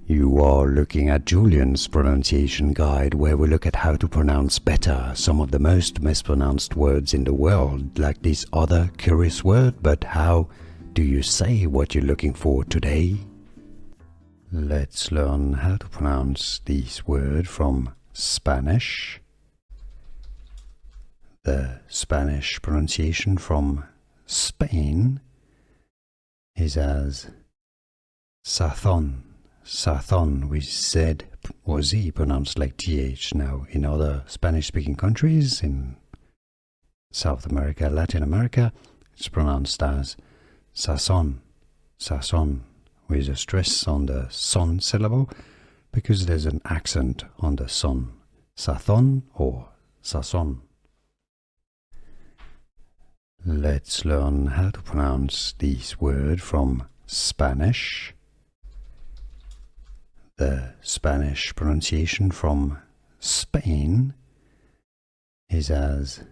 You are looking at Julian's pronunciation guide, where we look at how to pronounce better some of the most mispronounced words in the world, like this other curious word. But how do you say what you're looking for today? Let's learn how to pronounce this word from Spanish. The Spanish pronunciation from Spain is as sazón. Sazón, with Z or Z pronounced like TH. Now, in other Spanish-speaking countries, in South America, Latin America, it's pronounced as sazón. Sazón, with a stress on the son syllable, because there's an accent on the son. Sazón or sazón. Let's learn how to pronounce this word from Spanish. The Spanish pronunciation from Spain is as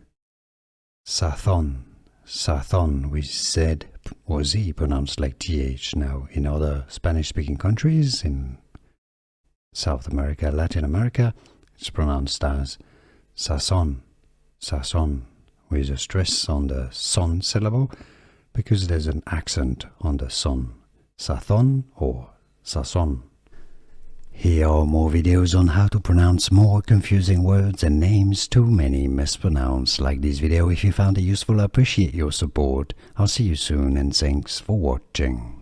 sazón. Sazón, with Z or Z pronounced like TH. Now, in other Spanish-speaking countries, in South America, Latin America, it's pronounced as sazón. Sazón, with a stress on the son syllable, because there's an accent on the son. Sazón or sazón. Here are more videos on how to pronounce more confusing words and names too many mispronounced. Like this video if you found it useful. I appreciate your support. I'll see you soon and thanks for watching.